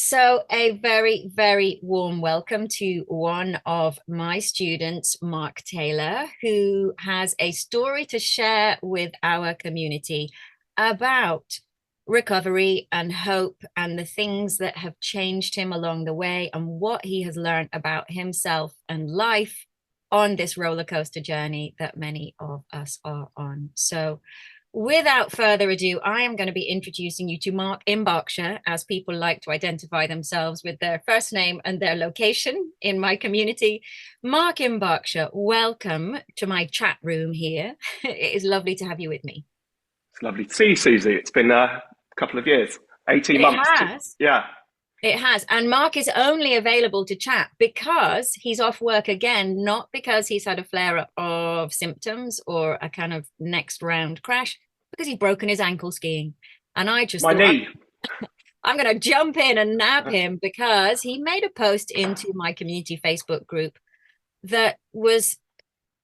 So, a very, very warm welcome to one of my students, Mark Taylor, who has a story to share with our community about recovery and hope and the things that have changed him along the way and what he has learned about himself and life on this roller coaster journey that many of us are on. So, without further ado, I am going to be introducing you to Mark in Berkshire, as people like to identify themselves with their first name and their location in my community. Mark in Berkshire, welcome to my chat room here. It is lovely to have you with me. It's lovely to see you, Susie. It's been a couple of years, 18 It months. has. Yeah. It has. And Mark is only available to chat because he's off work again, not because he's had a flare up of symptoms or a kind of next round crash, because he's broken his ankle skiing. And I just My thought, knee. I'm going to jump in and nab him because he made a post into my community Facebook group that was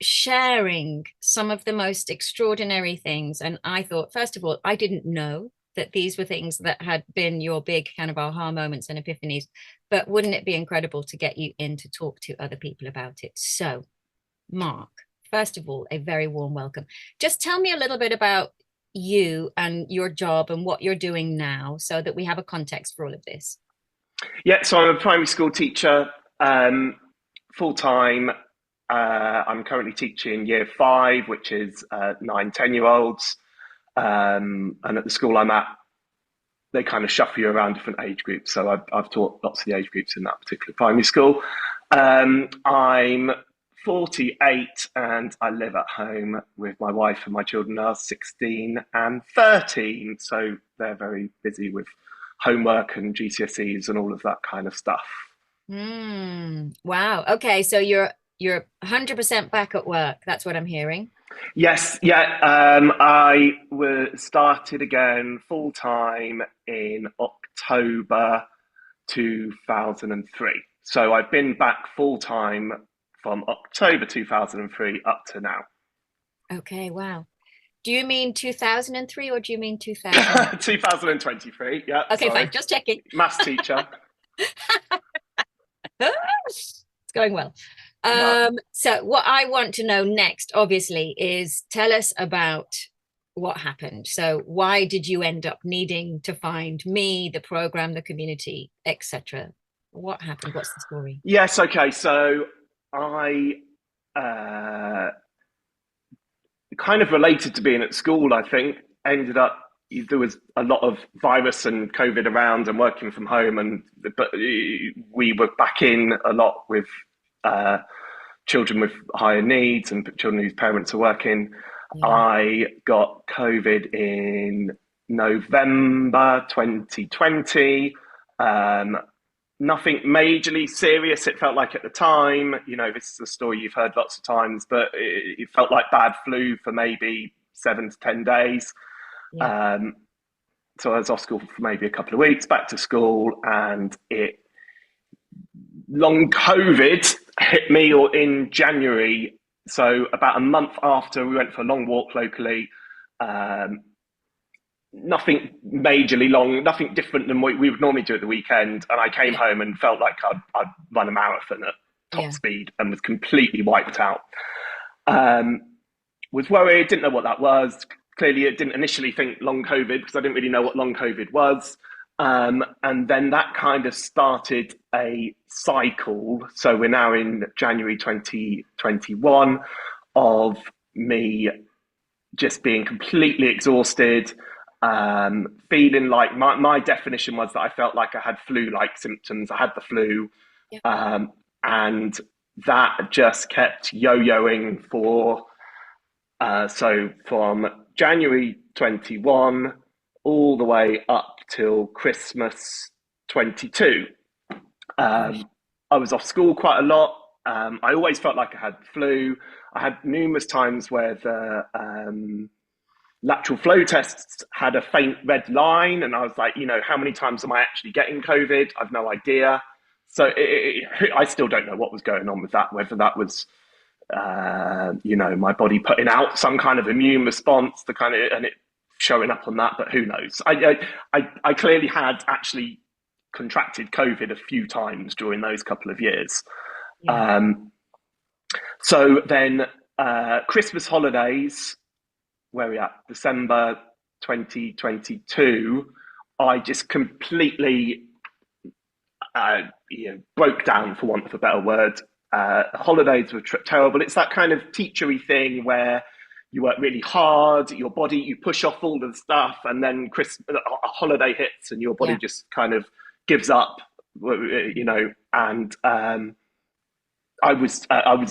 sharing some of the most extraordinary things. And I thought, first of all, I didn't know that these were things that had been your big kind of aha moments and epiphanies. But wouldn't it be incredible to get you in to talk to other people about it? So, Mark, first of all, a very warm welcome. Just tell me a little bit about you and your job and what you're doing now so that we have a context for all of this. Yeah, so I'm a primary school teacher, full time. I'm currently teaching year five, which is 9, 10 year olds. And at the school I'm at, they kind of shuffle you around different age groups. So I've taught lots of the age groups in that particular primary school. I'm 48 and I live at home with my wife, and my children are 16 and 13. So they're very busy with homework and GCSEs and all of that kind of stuff. Wow. Okay, so you're 100% back at work. That's what I'm hearing. Yes, yeah. I was started again full time in October 2003. So I've been back full time from October 2003 up to now. Okay, wow. Do you mean 2003 or do you mean 2000? 2023. Yeah, Okay, sorry. fine. Just checking. Maths teacher. It's going well. Yeah. So what I want to know next, obviously, is tell us about what happened. So why did you end up needing to find me, the program, the community, etc.? What happened? What's the story? Yes. Okay. So I uh, kind of related to being at school. I think ended up there was a lot of virus and COVID around and working from home, and but we were back in a lot with uh, children with higher needs and children whose parents are working. Yeah. I got COVID in November 2020. Um, Nothing majorly serious, it felt like at the time. You know, this is a story you've heard lots of times, but it felt like bad flu for maybe 7 to 10 days. Yeah. Um, so I was off school for maybe a couple of weeks, back to school, and it long COVID hit me or in January. So about a month after we went for a long walk locally, um, nothing majorly long, nothing different than what we would normally do at the weekend. And I came Yeah. home and felt like I'd run a marathon at top Yeah. speed and was completely wiped out. Um, was worried, didn't know what that was. Clearly, it didn't initially think long COVID because I didn't really know what long COVID was. And then that kind of started a cycle. So we're now in January 2021 of me just being completely exhausted, feeling like my definition was that I felt like I had flu-like symptoms. I had the flu, Yeah. and that just kept yo-yoing for so from January 21 all the way up till Christmas 22. Gosh. I was off school quite a lot. I always felt like I had the flu. I had numerous times where the lateral flow tests had a faint red line, and I was like, you know, how many times am I actually getting COVID? I've no idea. So I still don't know what was going on with that, whether that was you know, my body putting out some kind of immune response, the kind of, and it showing up on that, but who knows? I clearly had actually contracted COVID a few times during those couple of years. Yeah. Um, so then Christmas holidays, where we at? December 2022, I just completely broke down, for want of a better word. Holidays were terrible. It's that kind of teachery thing where you work really hard, your body, you push off all the stuff, and then a holiday hits and your body Yeah. just kind of gives up, and I was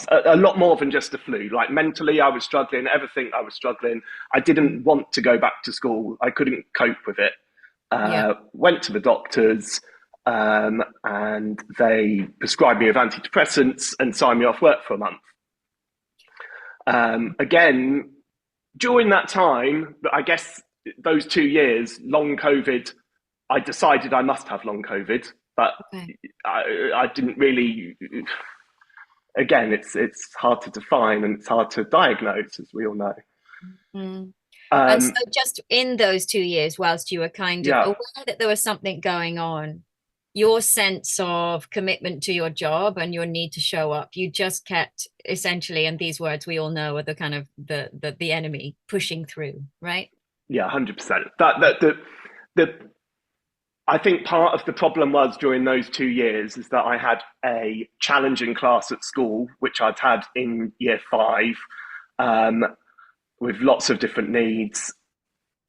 a lot more than just a flu. Like mentally, I was struggling. Everything I was struggling. I didn't Mm. want to go back to school. I couldn't cope with it. Yeah. Went to the doctors, and they prescribed me with antidepressants and signed me off work for a month. Again, during that time, I guess those 2 years, long COVID, I decided I must have long COVID, but Okay. I didn't really. Again, it's hard to define and it's hard to diagnose, as we all know. Mm. And so Um, just in those 2 years, whilst you were kind of yeah, aware that there was something going on, your sense of commitment to your job and your need to show up, you just kept essentially, and these words we all know are the kind of the enemy pushing through, right? yeah, 100%. The I think part of the problem was during those 2 years is that I had a challenging class at school, which I'd had in year five, um, with lots of different needs.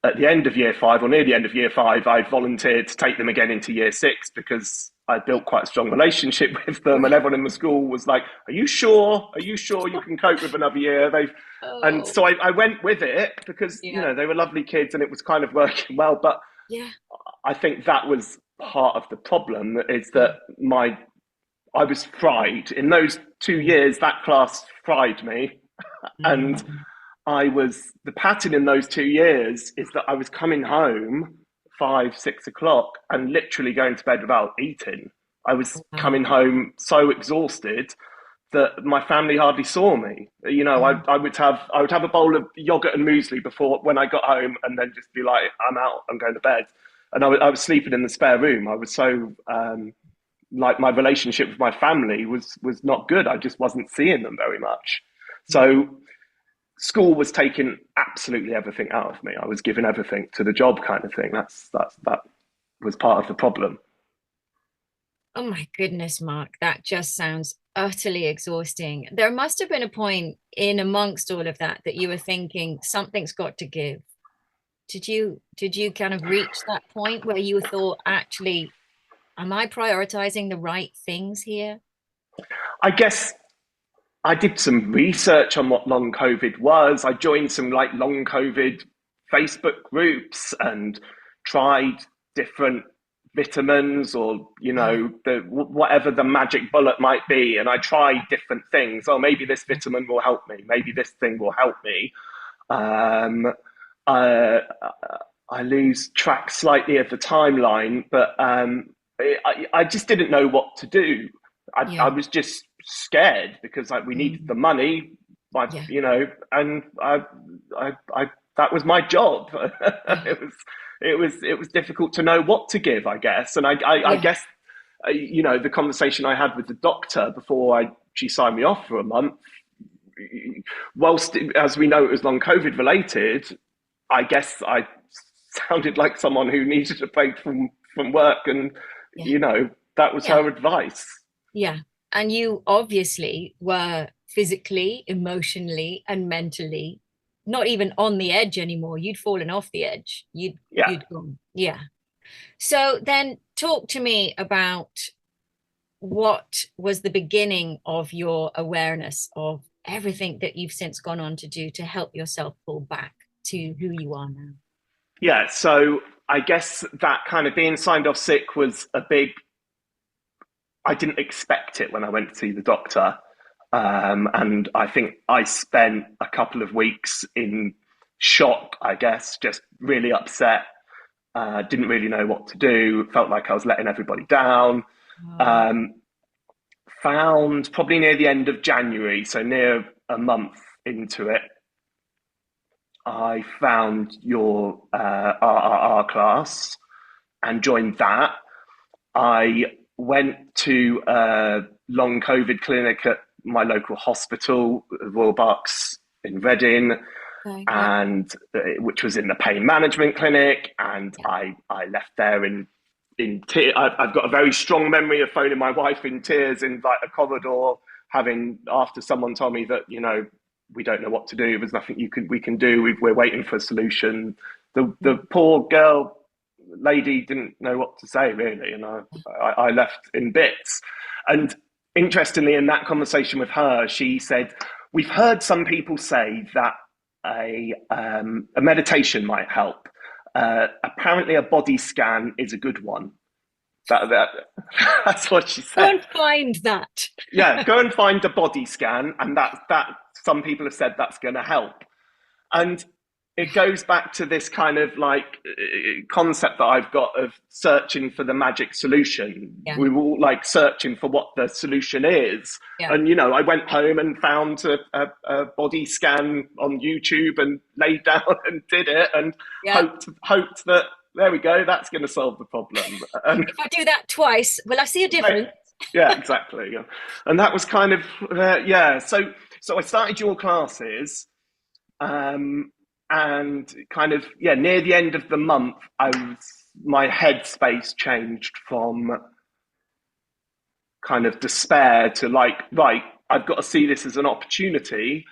At the end of year five, or near the end of year five, I volunteered to take them again into year six because I built quite a strong relationship with them, and Right. everyone in the school was like, "Are you sure? Are you sure you can cope with another year?" And Oh, so I went with it because yeah. they were lovely kids and it was kind of working well. But Yeah. I think that was part of the problem is Yeah. that I was fried in those two Mm. years. That class fried me, and Mm. I was the pattern in those 2 years is that I was coming home 5, 6 o'clock and literally going to bed without eating. I was Wow. coming home so exhausted that my family hardly saw me. Mm. I would have a bowl of yogurt and muesli before when I got home, and then just be like, "I'm out. I'm going to bed." And I was sleeping in the spare room. I was so like my relationship with my family was not good. I just wasn't seeing them very much. Yeah. So school was taking absolutely everything out of me. I was giving everything to the job, kind of thing. That was part of the problem. Oh my goodness, Mark, that just sounds utterly exhausting. There must have been a point in amongst all of that that you were thinking something's got to give. Did you kind of reach that point where you thought, actually, am I prioritizing the right things here? I guess I did some research on what long COVID was. I joined some like long COVID Facebook groups and tried different vitamins, or Yeah. whatever the magic bullet might be, and I tried different things. Oh, maybe this vitamin will help me, maybe this thing will help me. um, uh, I lose track slightly of the timeline, but I just didn't know what to do. I Yeah. was just scared because we needed the Mm. money, Yeah. and that was my job. Yeah. it was difficult to know what to give, I guess, and I Yeah. guess the conversation I had with the doctor before she signed me off for a month, whilst as we know it was long COVID related, I guess I sounded like someone who needed a break from work, and Yeah. that was Yeah. her advice. Yeah. And you obviously were physically, emotionally, and mentally not even on the edge anymore. You'd fallen off the edge. Yeah, You'd gone. Yeah. So then talk to me about what was the beginning of your awareness of everything that you've since gone on to do to help yourself pull back to who you are now. yeah. So I guess that kind of being signed off sick was a big. I didn't expect it when I went to see the doctor, and I think I spent a couple of weeks in shock. I guess just really upset. Didn't really know what to do. Felt like I was letting everybody down. Oh, Um, Found probably near the end of January, so near a month into it, I found your RRR class and joined that. I went to a long COVID clinic at my local hospital, Royal Berks in Reading, Okay. Yeah. and which was in the pain management clinic. And Yeah. I left there in tears. I've got a very strong memory of phoning my wife in tears in like a corridor, having after someone told me that we don't know what to do. There's nothing we can do. We're waiting for a solution. The poor girl lady didn't know what to say really, and I left in bits. And interestingly, in that conversation with her, she said, "We've heard some people say that a meditation might help. Apparently, a body scan is a good one." That that's what she Go said. and find that. Yeah, go and find a body scan, and that some people have said that's going to help. And it goes back to this kind of like concept that I've got of searching for the magic solution. Yeah. We were all like searching for what the solution is. Yeah. And, I went home and found a body scan on YouTube and laid down and did it and Yeah. hoped that, there we go, that's going to solve the problem. And If I do that twice, will I see a difference? yeah, exactly. Yeah. And that was kind of, yeah. So I started your classes, and kind of, yeah, near the end of the month, my headspace changed from kind of despair to like, right, I've got to see this as an opportunity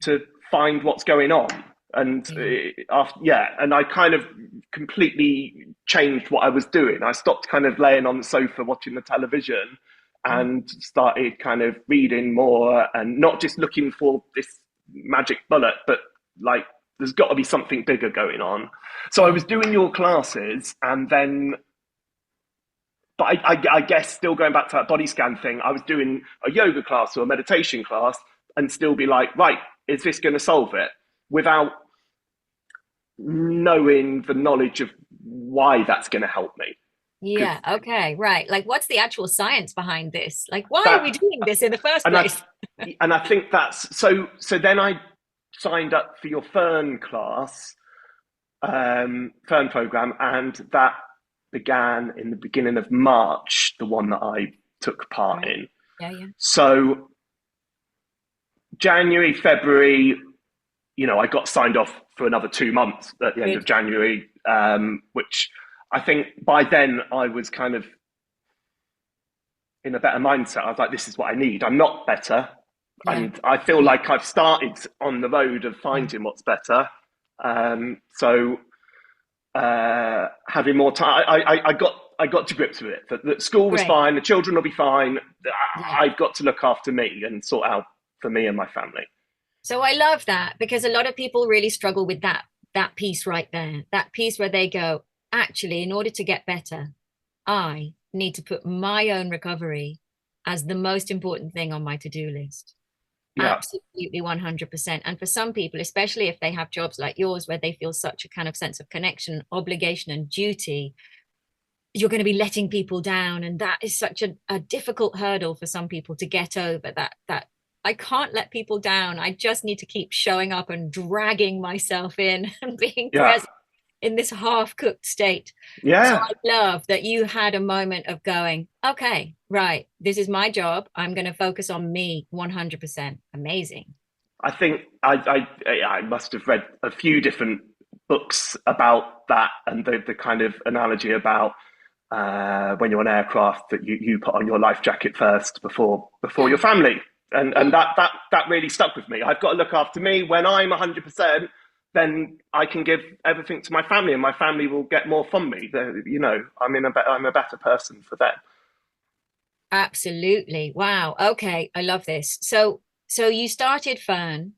to find what's going on. And and I kind of completely changed what I was doing. I stopped kind of laying on the sofa watching the television and started kind of reading more, and not just looking for this magic bullet, but like there's got to be something bigger going on. So I was doing your classes, and then, but I guess still going back to that body scan thing, I was doing a yoga class or a meditation class and still be like, right, is this going to solve it? Without knowing the knowledge of why that's going to help me. Yeah. Okay. Right. Like, what's the actual science behind this? Like, why are we That, doing this in the first and place? I think that's so. So then I signed up for your Fern class, Fern program, and that began in the beginning of March. The one that I took part Right. in. Yeah. Yeah. So January, February, I got signed off for another 2 months at the end of Good. January, which I think by then I was kind of in a better mindset. I was like, this is what I need. I'm not better. Yeah. And I feel Yeah. like I've started on the road of Yeah. finding what's better. So having more time, I got to grips with it. That school was Great. fine. The children will be fine. Yeah. I've got to look after me and sort out for me and my family. So I love that, because a lot of people really struggle with that piece right there. That piece where they go, actually, in order to get better, I need to put my own recovery as the most important thing on my to-do list. Yeah, Absolutely 100%. And for some people, especially if they have jobs like yours where they feel such a kind of sense of connection, obligation, and duty, you're going to be letting people down. And that is such a difficult hurdle for some people to get over, that I can't let people down. I just need to keep showing up and dragging myself in and being yeah, present in this half-cooked state. So yeah. I love that you had a moment of going, okay, right, this is my job. I'm going to focus on me 100%. Amazing. I think I must have read a few different books about that, and the kind of analogy about when you're on aircraft that you put on your life jacket first before Yeah. your family, and Yeah. that really stuck with me. I've got to look after me. When I'm 100%, then I can give everything to my family, and my family will get more from me. I'm a better person for them. Absolutely. Wow. Okay. I love this. So you started Fern,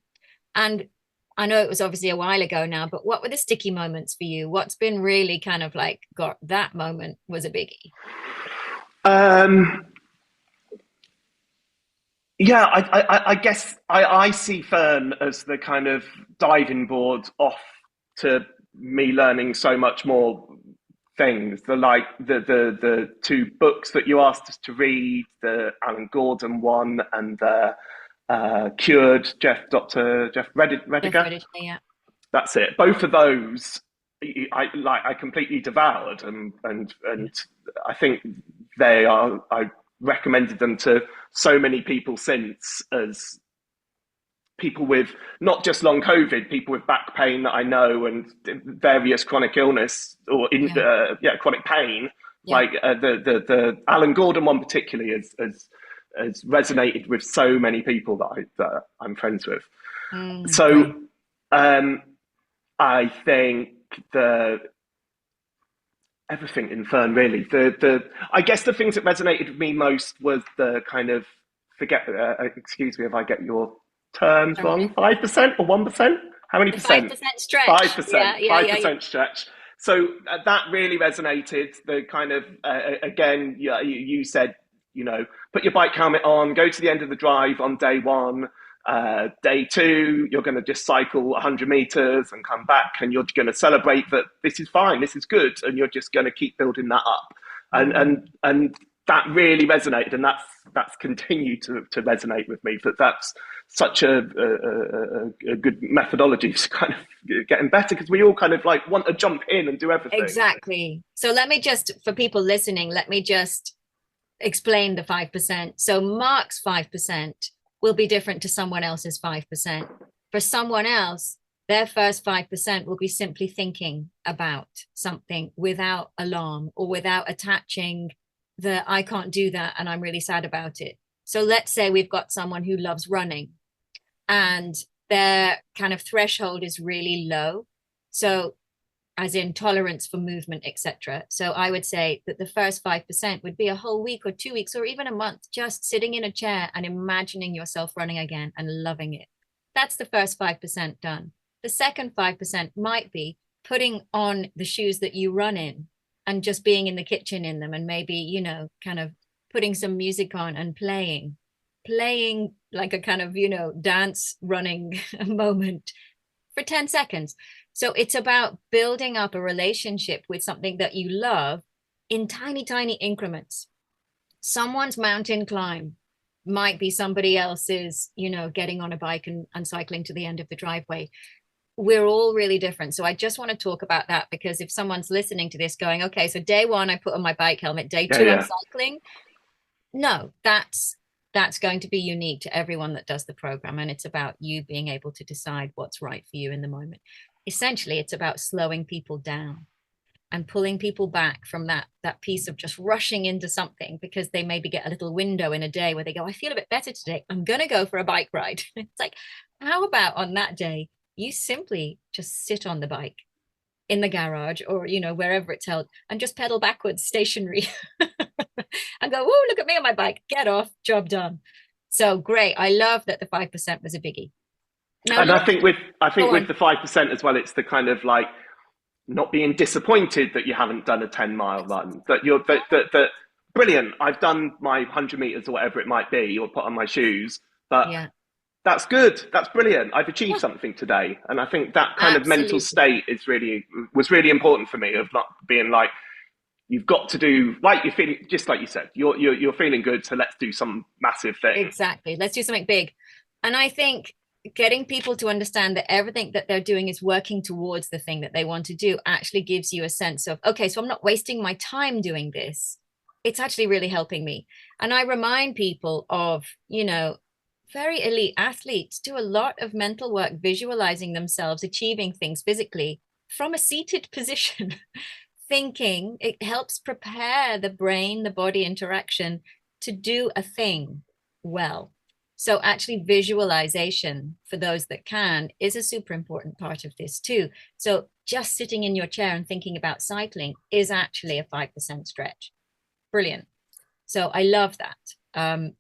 and I know it was obviously a while ago now, but what were the sticky moments for you? What's been really kind of like got that moment was a biggie? Um, Yeah, I guess I see Fern as the kind of diving board off to me learning so much more things. The two books that you asked us to read, the Alan Gordon one and the Cured Dr. Jeff Jeff Rediger. Reddish, yeah. That's it. Both of those, I completely devoured, and I think I recommended them to so many people since, as people with not just long COVID, people with back pain that I know, and various chronic illness or Yeah. chronic pain. Yeah. Like the Alan Gordon one particularly has resonated with so many people that I'm friends with. Great. So um, I think the everything in Fern really. The I guess the things that resonated with me most was the kind of forget. Excuse me if I get your terms All right. wrong. 5% or 1%? How many The five percent? percent Five stretch. percent. Yeah, yeah, Five yeah, yeah. percent stretch. So that really resonated. The kind of again, yeah, you said, put your bike helmet on, go to the end of the drive on day one. Day two, you're going to just cycle 100 meters and come back, and you're going to celebrate that this is fine, this is good, and you're just going to keep building that up. And Mm. that really resonated, and that's continued to resonate with me. That's such a good methodology to kind of getting better, because we all kind of like want to jump in and do everything. Exactly. So let me just, for people listening, let me just explain the 5%. So Mark's 5% will be different to someone else's 5%. For someone else, their first 5% will be simply thinking about something without alarm or without attaching the I can't do that and I'm really sad about it. So let's say we've got someone who loves running and their kind of threshold is really low. So as in tolerance for movement, etc. So I would say that the first 5% would be a whole week or 2 weeks or even a month, just sitting in a chair and imagining yourself running again and loving it. That's the first 5% done. The second 5% might be putting on the shoes that you run in and just being in the kitchen in them and maybe, kind of putting some music on and playing like a kind of, dance running moment for 10 seconds. So it's about building up a relationship with something that you love in tiny, tiny increments. Someone's mountain climb might be somebody else's, getting on a bike and cycling to the end of the driveway. We're all really different. So I just want to talk about that, because if someone's listening to this going, okay, so day one, I put on my bike helmet, day Yeah, two, I'm yeah. cycling. No, that's going to be unique to everyone that does the program. And it's about you being able to decide what's right for you in the moment. Essentially, it's about slowing people down and pulling people back from that piece of just rushing into something because they maybe get a little window in a day where they go, I feel a bit better today, I'm going to go for a bike ride. It's like, how about on that day you simply just sit on the bike in the garage or wherever it's held and just pedal backwards stationary and go, oh, look at me on my bike, get off, job done. So great. I love that the 5% was a biggie. Now And let's I go think with on. the 5% as well, it's the kind of like not being disappointed that you haven't done a 10-mile run, that you're that brilliant, I've done my 100 meters or whatever it might be, or put on my shoes, but Yeah. that's good, that's brilliant, I've achieved Yeah, something today. And I think that kind of mental absolutely. state was really important for me, of not being like, you've got to do, like, you're feeling just like you said, you're feeling good, so let's do some massive thing. Exactly. Let's do something big. And I think getting people to understand that everything that they're doing is working towards the thing that they want to do actually gives you a sense of, okay, so I'm not wasting my time doing this. It's actually really helping me. And I remind people of, very elite athletes do a lot of mental work visualizing themselves achieving things physically from a seated position. Thinking, it helps prepare the brain, the body interaction to do a thing well. So actually visualization, for those that can, is a super important part of this too. So just sitting in your chair and thinking about cycling is actually a 5% stretch. Brilliant. So I love that.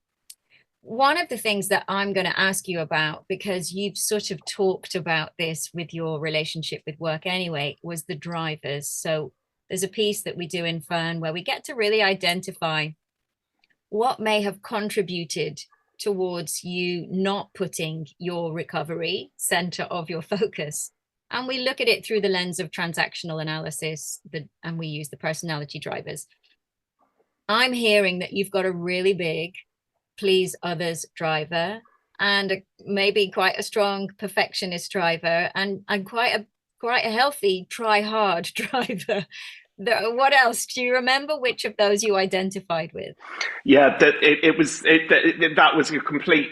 One of the things that I'm going to ask you about, because you've sort of talked about this with your relationship with work anyway, was the drivers. So there's a piece that we do in Fern where we get to really identify what may have contributed towards you not putting your recovery center of your focus. And we look at it through the lens of transactional analysis, and we use the personality drivers. I'm hearing that you've got a really big please others driver and maybe quite a strong perfectionist driver and quite a healthy try hard driver. What else? Do you remember which of those you identified with? Yeah, that was a complete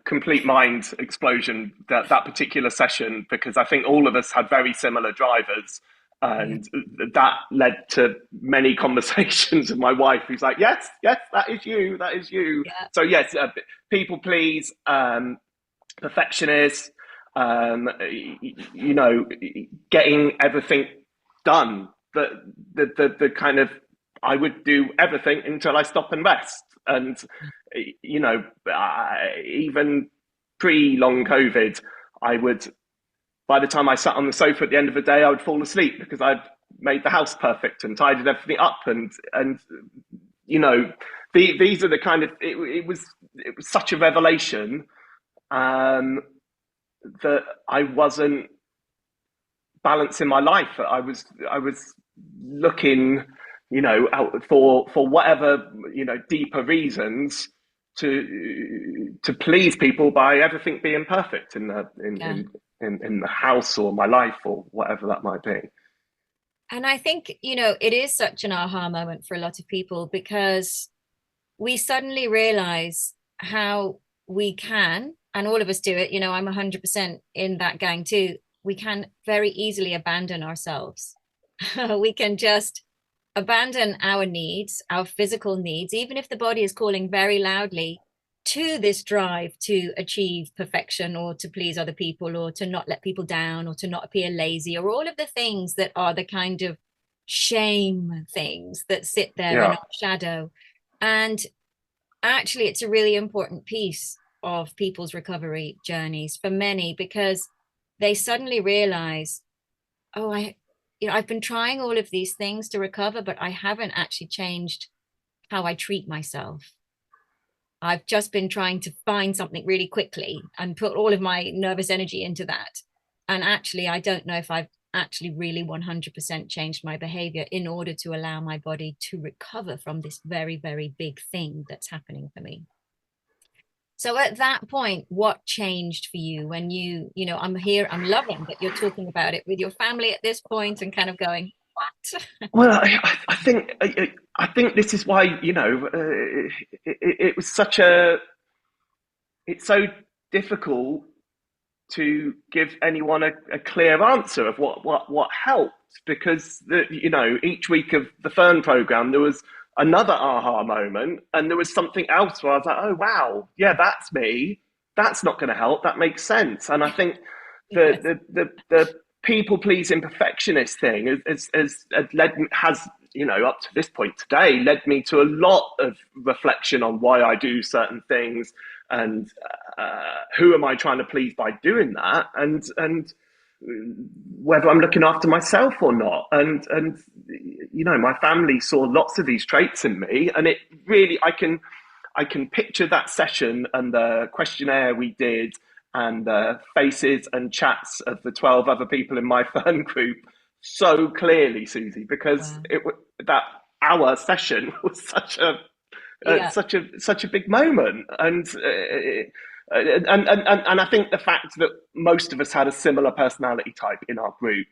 complete mind explosion, that particular session, because I think all of us had very similar drivers, Yeah, and that led to many conversations with my wife, who's like, yes, yes, that is you, that is you. yeah, So yes, people please, perfectionist, you know, getting everything done. The kind of, I would do everything until I stop and rest. And, you know, even pre long COVID, I would, by the time I sat on the sofa at the end of the day, I would fall asleep because I'd made the house perfect and tidied everything up. And you know, these are the kind of, it was such a revelation, um, that I wasn't balancing my life. I was looking, you know, out for whatever, you know, deeper reasons to please people by everything being perfect in the yeah. in the house or my life or whatever that might be. And I think, it is such an aha moment for a lot of people because we suddenly realize how we can, and all of us do it, I'm 100% in that gang too. We can very easily abandon ourselves. We can just abandon our needs, our physical needs, even if the body is calling very loudly to this drive to achieve perfection or to please other people or to not let people down or to not appear lazy or all of the things that are the kind of shame things that sit there in Yeah, our shadow. And actually, it's a really important piece of people's recovery journeys for many because they suddenly realize, oh, I've been trying all of these things to recover, but I haven't actually changed how I treat myself. I've just been trying to find something really quickly and put all of my nervous energy into that. And actually, I don't know if I've actually really 100% changed my behavior in order to allow my body to recover from this very, very big thing that's happening for me. So at that point, what changed for you when I'm here, I'm loving that you're talking about it with your family at this point and kind of going, what? well, I think I think this is why, you know, it was such a, it's so difficult to give anyone a clear answer of what helped, because you know, each week of the Fern program there was another aha moment, and there was something else where I was like, oh wow, yeah, that's me. That's not going to help. That makes sense. And I think Yes. the people pleasing perfectionist thing has led, has, you know, up to this point today led me to a lot of reflection on why I do certain things, and who am I trying to please by doing that, and whether I'm looking after myself or not. And you know, my family saw lots of these traits in me, and it really, I can picture that session and the questionnaire we did and the faces and chats of the 12 other people in my Fern group so clearly, Susie, because Wow. that our session was Yeah. such a big moment. And I think the fact that most of us had a similar personality type in our group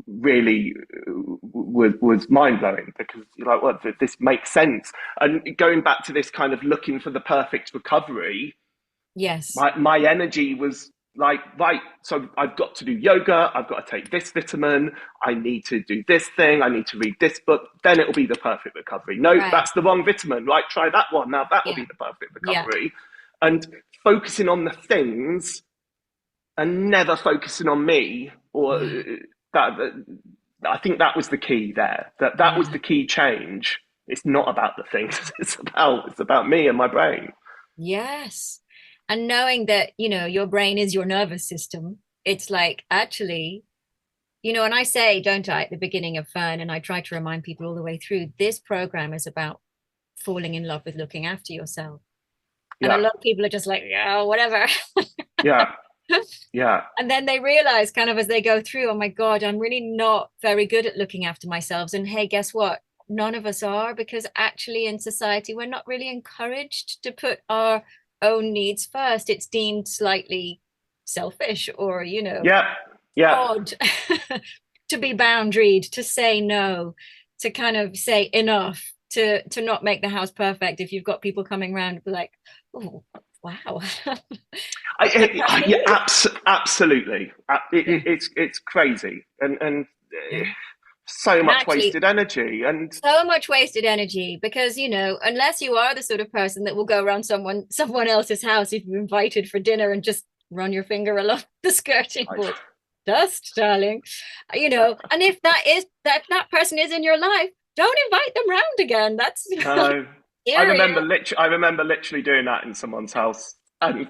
really was mind blowing, because you're like, well, this makes sense. And going back to this kind of looking for the perfect recovery, Yes. my energy was like, right, so I've got to do yoga, I've got to take this vitamin, I need to do this thing, I need to read this book, then it'll be the perfect recovery. No, Right. that's the wrong vitamin, right? Try that one, now that will Yeah. be the perfect Yeah. recovery. And focusing on the things and never focusing on me, or Yeah. that, I think that was the key there. That was Yeah. the key change. It's not about the things, it's about me and my brain. Yes. And knowing that, your brain is your nervous system, it's like actually, and I say, don't I, at the beginning of Fern, and I try to remind people all the way through, this program is about falling in love with looking after yourself. And a Yeah, lot of people are just like, yeah, whatever. yeah, yeah. And then they realize kind of as they go through, oh my God, I'm really not very good at looking after myself. And hey, guess what? None of us are, because actually in society, we're not really encouraged to put our own needs first. It's deemed slightly selfish or, Yeah, yeah, odd. to be boundaried, to say no, to kind of say enough, to not make the house perfect if you've got people coming around be like, oh wow. Yeah, absolutely. Yeah, It's crazy, and yeah. so And much actually wasted energy. And so much wasted energy because unless you are the sort of person that will go around someone else's house if you're invited for dinner and just run your finger along the skirting I, board, dust darling, and if that person is in your life, don't invite them round again. That's no, scarier. I remember literally doing that in someone's house, and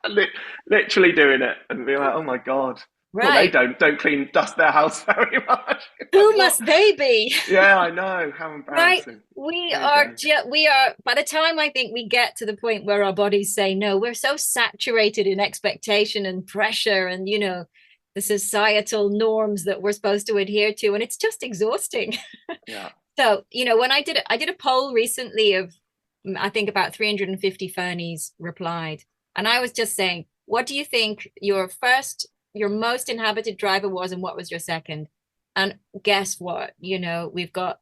li- literally doing it, and being like, "Oh my god." Well, they Right, don't clean dust their house very much. Like, who what? must they be? Yeah, I know. How Right, embarrassing. we There you are go. we are by the time I think we get to the point where our bodies say no, we're so saturated in expectation and pressure and the societal norms that we're supposed to adhere to, and it's just exhausting. Yeah. So when I did a poll recently of I think about 350 Fernies replied, and I was just saying, what do you think your most inhabited driver was, and what was your second? And guess what? We've got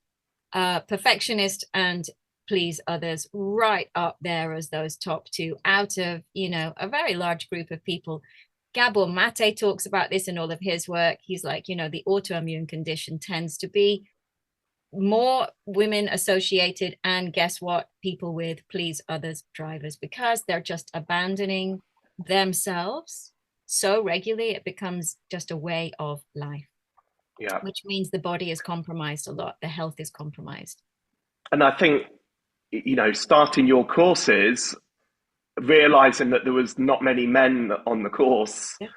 perfectionist and please others right up there as those top two out of a very large group of people. Gabor Mate talks about this in all of his work. He's like, the autoimmune condition tends to be more women associated, and guess what, people with please others drivers, because they're just abandoning themselves so regularly it becomes just a way of life, Yeah. which means the body is compromised a lot, the health is compromised. And I think, starting your courses, realizing that there was not many men on the course, Yeah.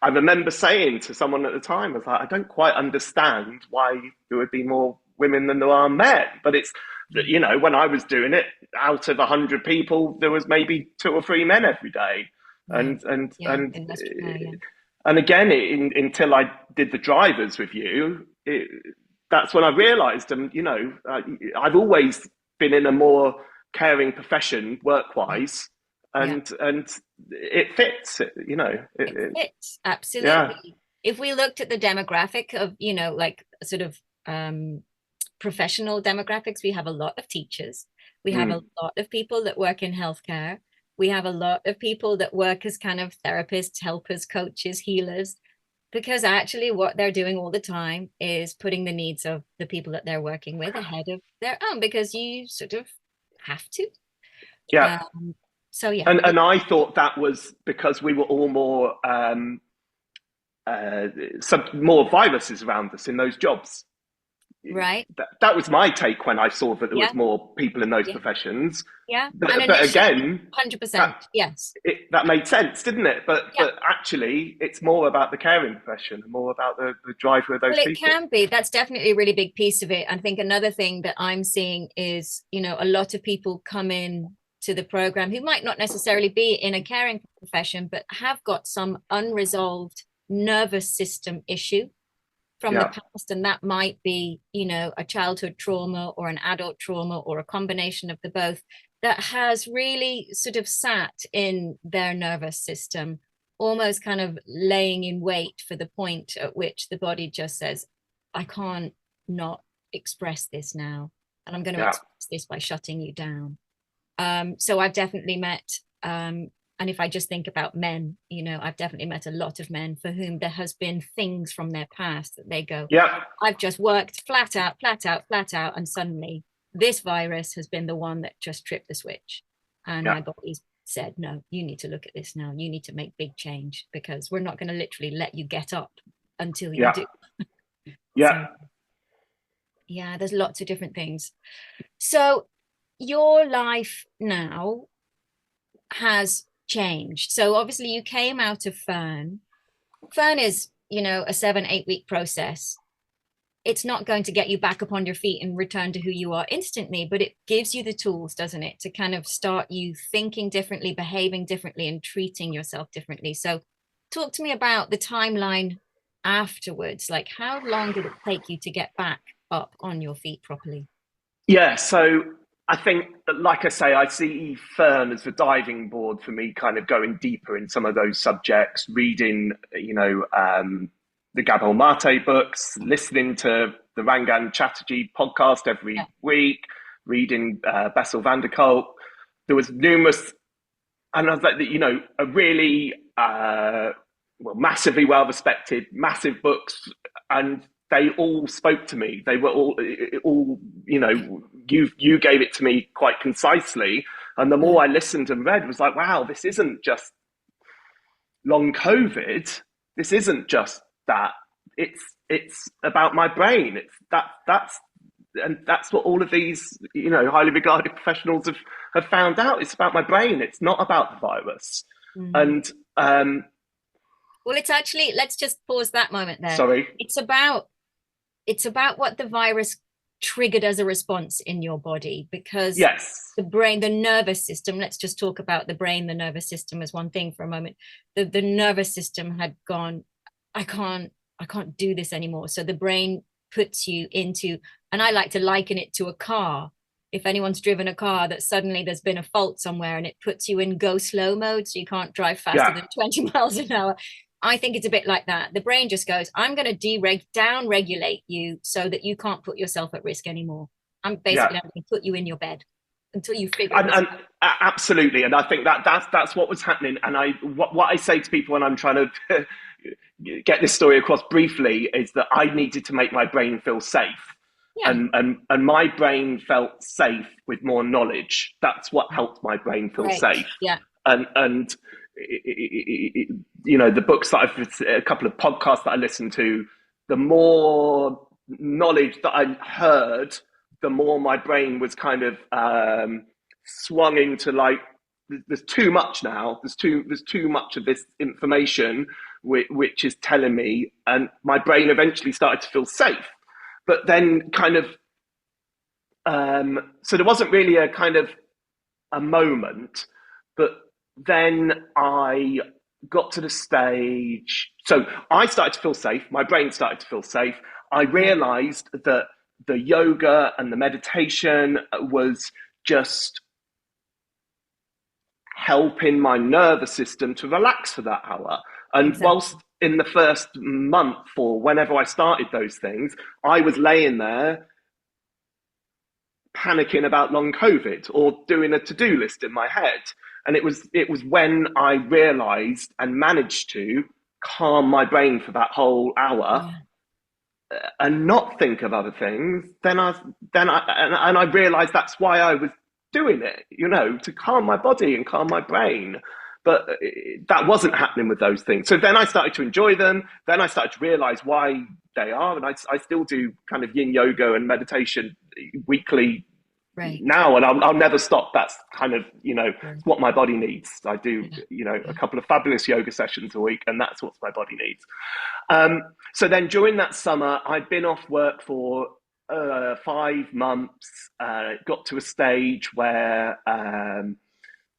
I remember saying to someone at the time, I was like, I don't quite understand why there would be more women than there are men. But it's that, when I was doing it, out of 100 people, there was maybe two or three men every day. Yeah, And and yeah, and yeah. and again, until I did the drivers with you, that's when I realised, and I've always been in a more caring profession Yeah, work-wise, yeah. and it fits. It fits Yeah. absolutely. If we looked at the demographic of, like sort of professional demographics, we have a lot of teachers, we have a Mm. lot of people that work in healthcare, we have a lot of people that work as kind of therapists, helpers, coaches, healers, because actually what they're doing all the time is putting the needs of the people that they're working with ahead of their own, because you sort of have to. Yeah. Um, so yeah, And I thought that was because we were all more some more viruses around us in those jobs. right. That was my take when I saw that there Yeah, was more people in those yeah, professions. yeah. And But initially, again, that 100%, yes. that made sense, didn't it? But Yeah. actually, it's more about the caring profession, more about the driver of those Well, it people. can be. That's definitely a really big piece of it. I think another thing that I'm seeing is, a lot of people come in to the program who might not necessarily be in a caring profession, but have got some unresolved nervous system issue from the Yeah, past. And that might be, a childhood trauma or an adult trauma or a combination of the both that has really sort of sat in their nervous system, almost kind of laying in wait for the point at which the body just says, I can't not express this now. And I'm going to yeah, express this by shutting you down. So I've definitely met, and if I just think about men, I've definitely met a lot of men for whom there has been things from their past that they go, yeah, I've just worked flat out, flat out, flat out, and suddenly this virus has been the one that just tripped the switch. And yeah, my body's said, no, you need to look at this now. You need to make big change because we're not going to literally let you get up until you yeah, do. So, yeah. yeah, there's lots of different things. So, your life now has changed. So obviously you came out of Fern. Fern is, a 7, 8 week process. It's not going to get you back up on your feet and return to who you are instantly, but it gives you the tools, doesn't it, to kind of start you thinking differently, behaving differently, and treating yourself differently. So talk to me about the timeline afterwards. Like, how long did it take you to get back up on your feet properly? Yeah. So I think, like I say, I see Fern as the diving board for me, kind of going deeper in some of those subjects, reading, the Gabor Mate books, listening to the Rangan Chatterjee podcast Yeah. every week, reading Bessel van der Kolk. There was numerous, and I was like, a really massively well respected, massive books, and they all spoke to me. They were all you gave it to me quite concisely, and the more I listened and read, was like, wow, this isn't just long COVID. This isn't just that. It's about my brain. That's what all of these highly regarded professionals have found out. It's about my brain. It's not about the virus. Mm. And Well, it's actually, let's just pause that moment there. sorry. It's about it's about what the virus triggered as a response in your body, because Yes. the brain, the nervous system, let's just talk about the brain, the nervous system as one thing for a moment. The nervous system had gone, I can't do this anymore. So the brain puts you into, and I like to liken it to a car. If anyone's driven a car, that suddenly there's been a fault somewhere and it puts you in go slow mode, so you can't drive faster Yeah. than 20 miles an hour. I think it's a bit like that. The brain just goes, I'm going to down regulate you so that you can't put yourself at risk anymore. I'm basically Yeah. going to put you in your bed until you figure And this out. absolutely, and I think that's what was happening. And what I say to people when I'm trying to get this story across briefly is that I needed to make my brain feel safe, Yeah. and my brain felt safe with more knowledge. That's what helped my brain feel Great. safe. Yeah. And the books that a couple of podcasts that I listened to, the more knowledge that I heard, the more my brain was kind of swung into like, there's too much now. There's too much of this information which is telling me, and my brain eventually started to feel safe. But then kind of, so there wasn't really a kind of a moment, but then I got to the stage. So I started to feel safe. My brain started to feel safe. I Yeah. realized that the yoga and the meditation was just helping my nervous system to relax for that hour. And whilst Exactly. in the first month or whenever I started those things, I was laying there panicking about long COVID or doing a to-do list in my head. And it was when I realized and managed to calm my brain for that whole hour Yeah. and not think of other things, then I realized that's why I was doing it, to calm my body and calm my brain. But that wasn't happening with those things. So then I started to enjoy them. Then I started to realize why they are. And I still do kind of yin yoga and meditation weekly Right. now, and I'll never stop. That's kind of, Right. what my body needs. I do, Yeah. a Yeah. couple of fabulous yoga sessions a week, and that's what my body needs. So then during that summer, I'd been off work for 5 months. Got to a stage where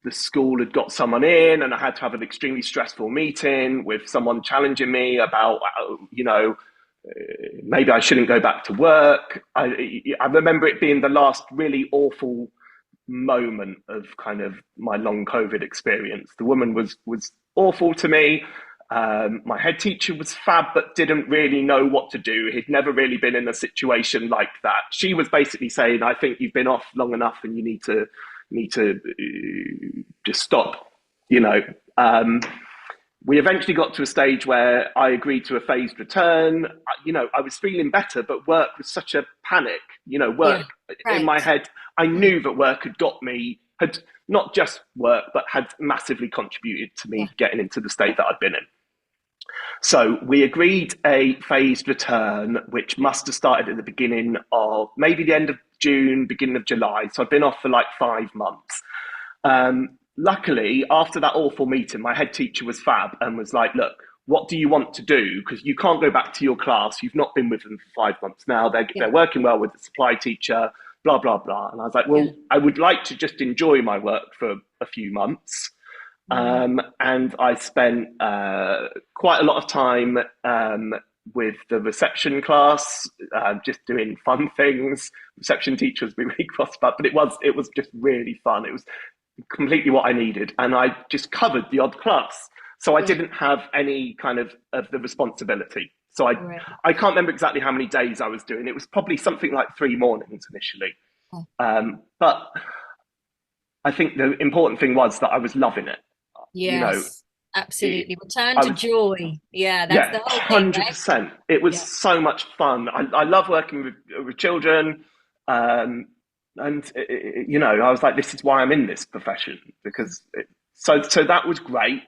the school had got someone in, and I had to have an extremely stressful meeting with someone challenging me about, maybe I shouldn't go back to work. I remember it being the last really awful moment of kind of my long COVID experience. The woman was awful to me. My head teacher was fab, but didn't really know what to do. He'd never really been in a situation like that. She was basically saying, "I think you've been off long enough, and you need to just stop." You know. We eventually got to a stage where I agreed to a phased return. I was feeling better, but work was such a panic. Yeah. Work in my Right. head, I Yeah. knew that work had not just work, but had massively contributed to Yeah. me getting into the state that I'd been in. So we agreed a phased return, which must have started at the beginning of maybe the end of June, beginning of July. So I've been off for like 5 months. Luckily, after that awful meeting, my head teacher was fab and was like, "Look, what do you want to do? Because you can't go back to your class. You've not been with them for 5 months now. Yeah. They're working well with the supply teacher, blah, blah, blah." And I was like, Yeah. "Well, I would like to just enjoy my work for a few months." Mm. And I spent quite a lot of time with the reception class, just doing fun things. Reception teachers be really cross about, but it was just really fun. It was completely what I needed, and I just covered the odd class, so I Yeah. didn't have any kind of the responsibility. So Right. I can't remember exactly how many days I was doing. It was probably something like 3 mornings initially, Oh, but I think the important thing was that I was loving it. You know, yes, it, absolutely. Return I to was joy. Yeah, that's yeah, the whole thing, right? 100%. It was Yeah. so much fun. I love working with children, um, and I was like, this is why I'm in this profession because so that was great.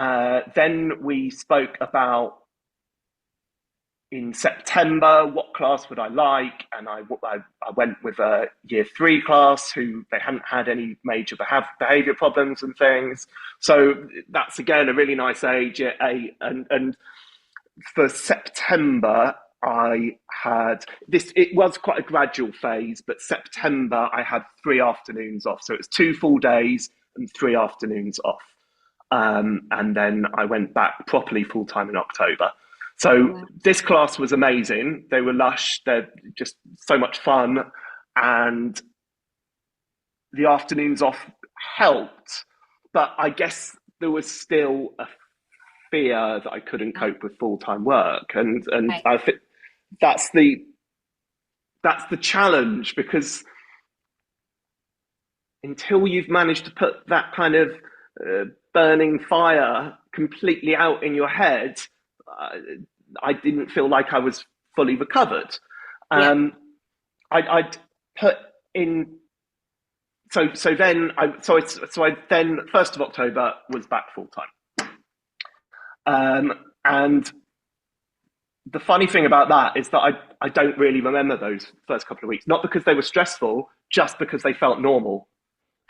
Then we spoke about in September what class would I like, and I went with a year 3 class who they hadn't had any major behaviour problems and things. So that's again a really nice age, year 8, and for September, I had this. It was quite a gradual phase, but September I had 3 afternoons off, so it was 2 full days and 3 afternoons off, and then I went back properly full time in October. So Wow. this class was amazing. They were lush. They're just so much fun, and the afternoons off helped. But I guess there was still a fear that I couldn't Ah, cope with full time work, and right. I think that's the that's the challenge because until you've managed to put that kind of burning fire completely out in your head, uh, I didn't feel like I was fully recovered. Yeah. Um, I'd put in so I then 1st of October was back full time, and the funny thing about that is that I don't really remember those first couple of weeks, not because they were stressful, just because they felt normal.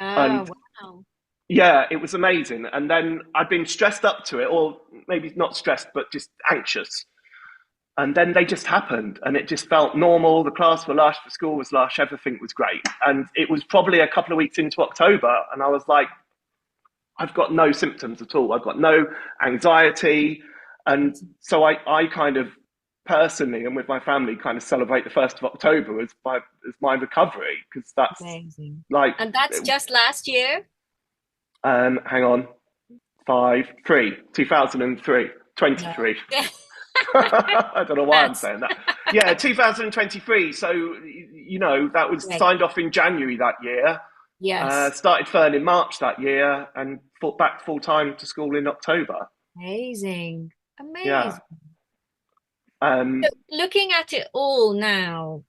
Oh, And wow. yeah, it was amazing. And then I'd been stressed up to it, or maybe not stressed, but just anxious. And then they just happened, and it just felt normal. The class were lush, the school was lush, everything was great. And it was probably a couple of weeks into October, and I was like, I've got no symptoms at all. I've got no anxiety. And so I kind of personally and with my family kind of celebrate the 1st of October as my recovery because that's Amazing. like, And that's just last year? hang on, 2003, No. 23. I don't know why I'm That's saying that. Yeah, 2023. So, that was great. signed off in January that year. Yes. Started Fern in March that year and fought back full time to school in October. Amazing. Yeah. Amazing. Um, So looking at it all now,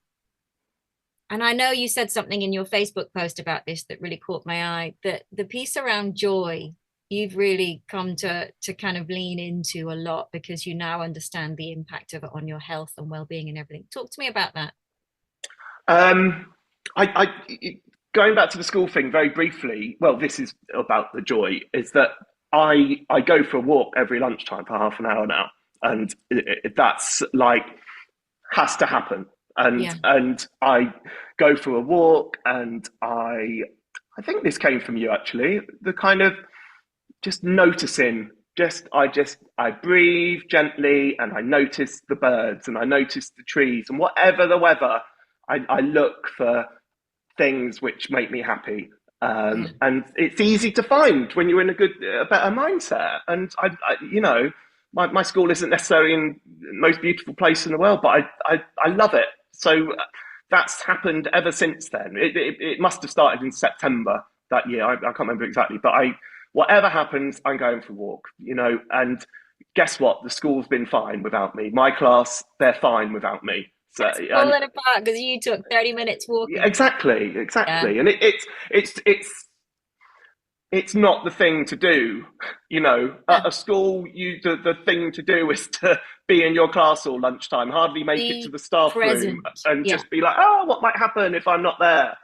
and I know you said something in your Facebook post about this that really caught my eye, that the piece around joy, you've really come to kind of lean into a lot because you now understand the impact of it on your health and well-being and everything. Talk to me about that. um, going back to the school thing very briefly. Well, this is about the joy. Is that I go for a walk every lunchtime for half an hour now, and that's like has to happen. And Yeah. and I go for a walk, and I think this came from you actually. The kind of just noticing, I breathe gently, and I notice the birds, and I notice the trees, and whatever the weather, I look for things which make me happy. Yeah. And it's easy to find when you're in a better mindset. And my school isn't necessarily in the most beautiful place in the world, but I love it. So that's happened ever since then. It must have started in September that year. I can't remember exactly, but whatever happens, I'm going for a walk. And guess what? The school's been fine without me. My class, they're fine without me. So, It's and falling apart because you took 30 minutes yeah, walking. exactly, Yeah. exactly. And it's not the thing to do. Yeah. At a school, the thing to do is to be in your class all lunchtime, hardly make it to Be the staff room, present. and Yeah. just be like, oh, what might happen if I'm not there?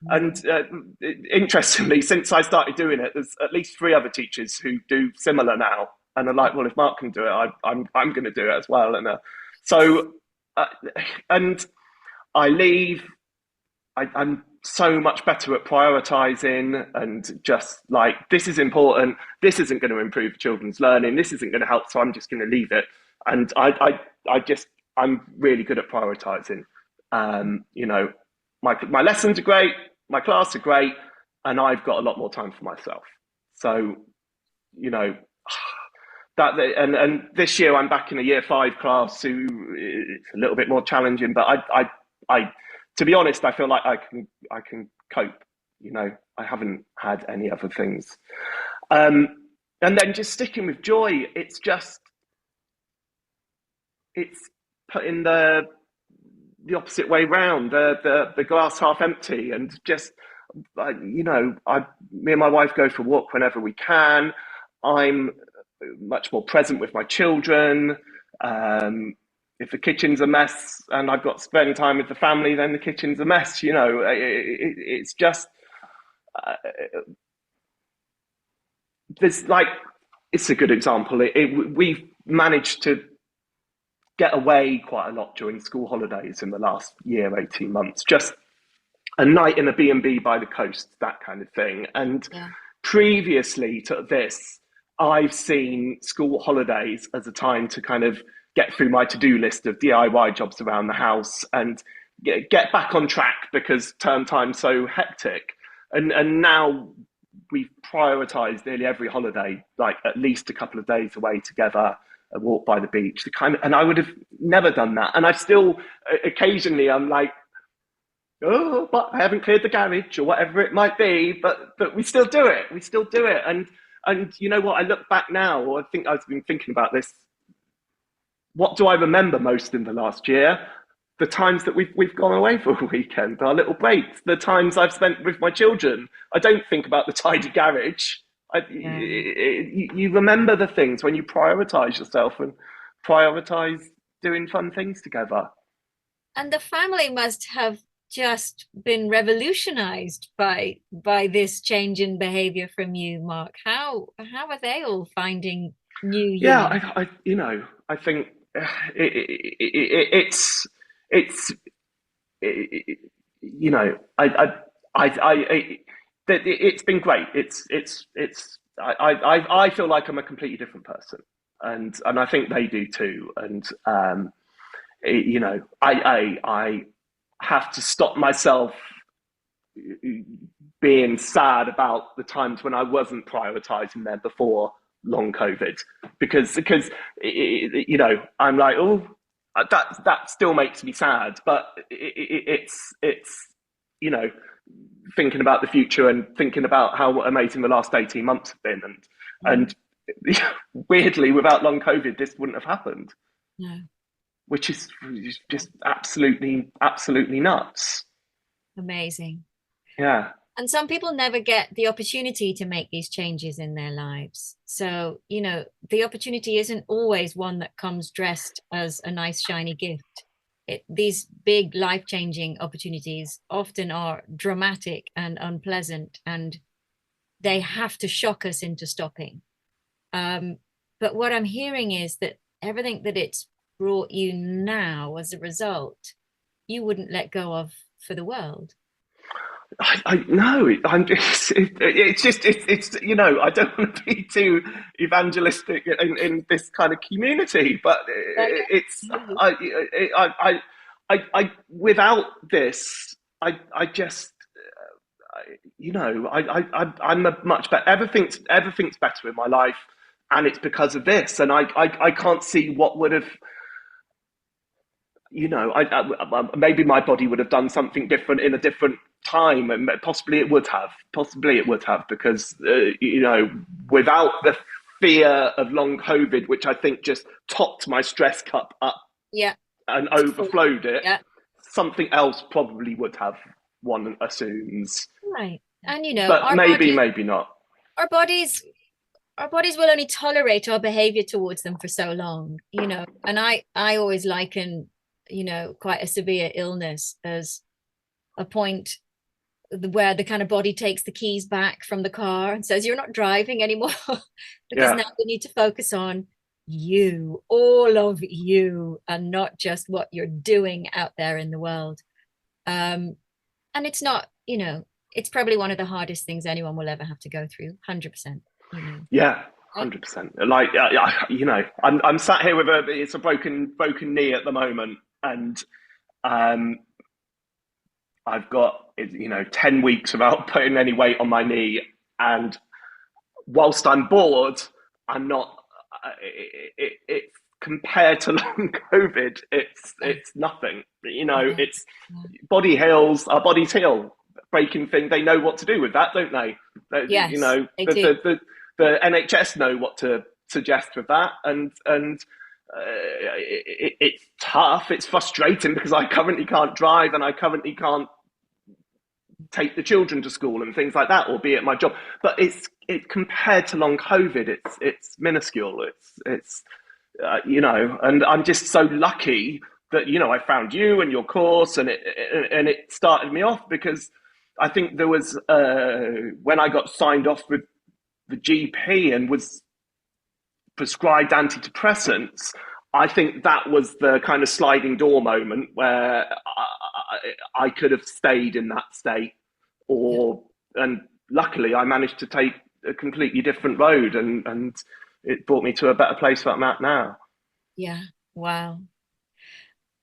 And Mm. interestingly, since I started doing it, there's at least 3 other teachers who do similar now, and are like, well, if Mark can do it, I'm going to do it as well. And so, uh, and I leave. I'm so much better at prioritizing and just like, this is important. This isn't going to improve children's learning. This isn't going to help. So I'm just going to leave it. and I just I'm really good at prioritizing. You know, my lessons are great, my class are great, and I've got a lot more time for myself. So you know that and this year I'm back in a year five class, so it's a little bit more challenging. But I to be honest, I feel like I can cope. You know, I haven't had any other things. Um, and then just sticking with joy, it's putting the opposite way round, the glass half empty, and just you know, me and my wife go for a walk whenever we can. I'm much more present with my children. Um, if the kitchen's a mess and I've got to spend time with the family, then the kitchen's a mess. You know, it's just uh, there's like it's a good example. We've managed to get away quite a lot during school holidays in the last year, 18 months. Just a night in a B&B by the coast, that kind of thing. And Yeah. previously to this, I've seen school holidays as a time to kind of get through my to-do list of DIY jobs around the house and get back on track because term time's so hectic. And now we've prioritized nearly every holiday, like at least a couple of days away together, a walk by the beach, the kind of, and I would have never done that. And I still occasionally I'm like, oh, but I haven't cleared the garage or whatever it might be, but we still do it. We still do it. And you know what? I look back now, or I think I've been thinking about this. What do I remember most in the last year? The times that we've gone away for a weekend, our little breaks, the times I've spent with my children. I don't think about the tidy garage. Yeah. You remember the things when you prioritize yourself and prioritize doing fun things together. And the family must have just been revolutionized by this change in behavior from you, Mark. How are they all finding New Yeah, Year? you know, I think it's you know, it's been great. I feel like I'm a completely different person, and I think they do too. And you know, I have to stop myself being sad about the times when I wasn't prioritizing them before long COVID, because you know I'm like, oh, that still makes me sad, but it's you know thinking about the future and thinking about how amazing the last 18 months have been, Mm, and weirdly without long COVID this wouldn't have happened, no, which is just absolutely nuts. amazing. Yeah. And some people never get the opportunity to make these changes in their lives. So, the opportunity isn't always one that comes dressed as a nice, shiny gift. These big life-changing opportunities often are dramatic and unpleasant, and they have to shock us into stopping. Um, but what I'm hearing is that everything that it's brought you now as a result, you wouldn't let go of for the world. I know. It's you know I don't want to be too evangelistic in this kind of community, but Yeah, it's yeah. without this I just you know I'm a much better everything's better in my life, and it's because of this, and I can't see what would have you know, maybe my body would have done something different in a different time, and possibly it would have, because you know, without the fear of long COVID, which I think just topped my stress cup up Yeah. and overflowed it, Yeah. something else probably would have. One assumes, Right. And but maybe not. our bodies, our bodies will only tolerate our behavior towards them for so long, And I always liken, quite a severe illness as a point where the kind of body takes the keys back from the car and says, "You're not driving anymore," because Yeah, now we need to focus on you, all of you, and not just what you're doing out there in the world. And it's not, it's probably one of the hardest things anyone will ever have to go through, 100%. yeah. 100%. Like, I'm sat here with it's a broken knee at the moment, and um, I've got 10 weeks without putting any weight on my knee, and whilst I'm bored, I'm not. It's compared to long COVID, it's nothing. Yeah, It's yeah, body heals, our bodies heal. Breaking thing, they know what to do with that, don't they? yes, they do. The NHS know what to suggest with that, and it's tough. It's frustrating because I currently can't drive and I currently can't take the children to school and things like that, or be at my job. But it compared to long COVID, it's minuscule. And I'm just so lucky that I found you and your course, and it started me off, because I think there was when I got signed off with the GP and was prescribed antidepressants. I think that was the kind of sliding door moment where I could have stayed in that state, Yeah, and luckily I managed to take a completely different road, and it brought me to a better place that I'm at now. yeah. Wow.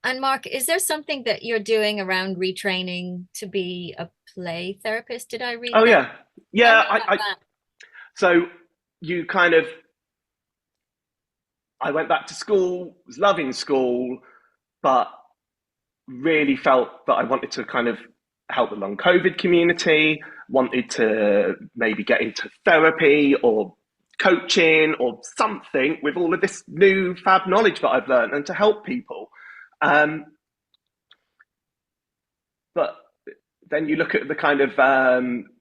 And Mark, is there something that you're doing around retraining to be a play therapist? Did I read Oh that? yeah, Tell yeah. me about that. So you kind of, I went back to school, was loving school, but really felt that I wanted to kind of help the long COVID community, wanted to maybe get into therapy or coaching or something with all of this new fab knowledge that I've learned, and to help people. Um, but then you look at the kind of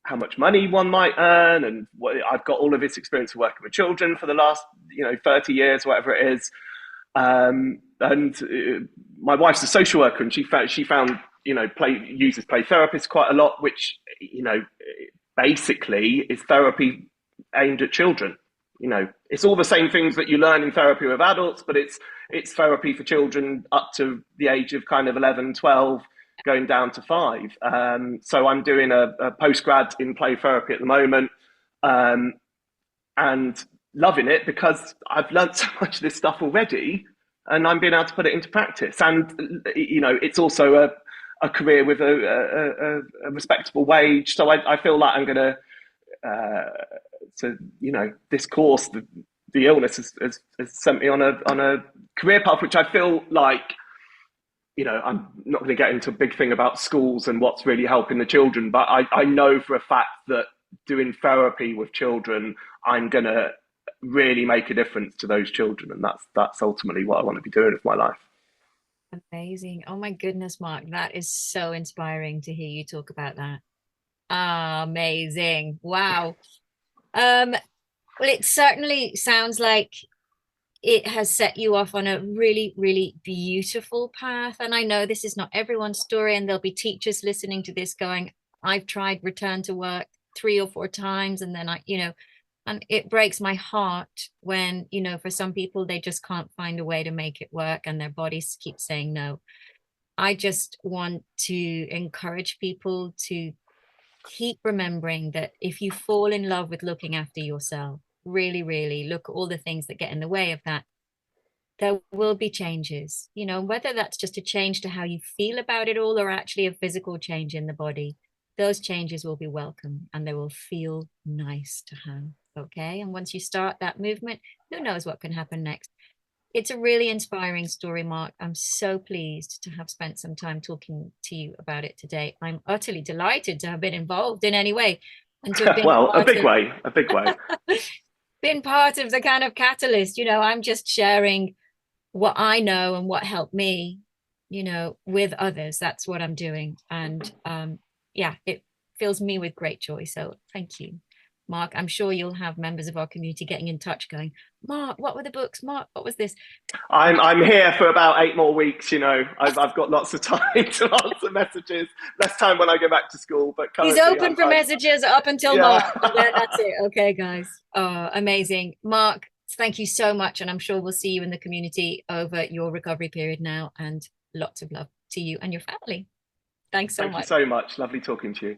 how much money one might earn, and I've got all of this experience of working with children for the last 30 years, whatever it is. And my wife's a social worker, and she found play uses play therapists quite a lot, which basically is therapy aimed at children. It's all the same things that you learn in therapy with adults, but it's therapy for children up to the age of kind of 11, 12, going down to 5. So I'm doing a postgrad in play therapy at the moment, um, and loving it because I've learned so much of this stuff already, and I'm being able to put it into practice. And it's also a career with a respectable wage. So I feel like I'm going to, this course, the illness has sent me on a career path, which I feel like, I'm not going to get into a big thing about schools and what's really helping the children, but I know for a fact that doing therapy with children, I'm going to really make a difference to those children. And that's ultimately what I want to be doing with my life. Amazing. Oh my goodness, Mark, that is so inspiring to hear you talk about that. Amazing. Wow. Well, it certainly sounds like it has set you off on a really, really beautiful path. And I know this is not everyone's story, and there'll be teachers listening to this going, I've tried return to work 3 or 4 times, and then and it breaks my heart when, for some people, they just can't find a way to make it work and their bodies keep saying no. I just want to encourage people to keep remembering that if you fall in love with looking after yourself, really, really look at all the things that get in the way of that, there will be changes, whether that's just a change to how you feel about it all or actually a physical change in the body. Those changes will be welcome and they will feel nice to have. Okay. And once you start that movement, who knows what can happen next? It's a really inspiring story, Mark. I'm so pleased to have spent some time talking to you about it today. I'm utterly delighted to have been involved in any way and to have been Well, part a big way. been part of the kind of catalyst. I'm just sharing what I know and what helped me, with others. That's what I'm doing. And yeah, it fills me with great joy. So thank you, Mark. I'm sure you'll have members of our community getting in touch going, Mark, what were the books? Mark, what was this? I'm here for about 8 more weeks. I've got lots of time to answer messages. Less time when I go back to school, but He's currently open for messages up until March. yeah. That's it. Okay, guys. Oh, amazing. Mark, thank you so much. And I'm sure we'll see you in the community over your recovery period now. And lots of love to you and your family. Thanks so Thank you much. so much. Lovely talking to you.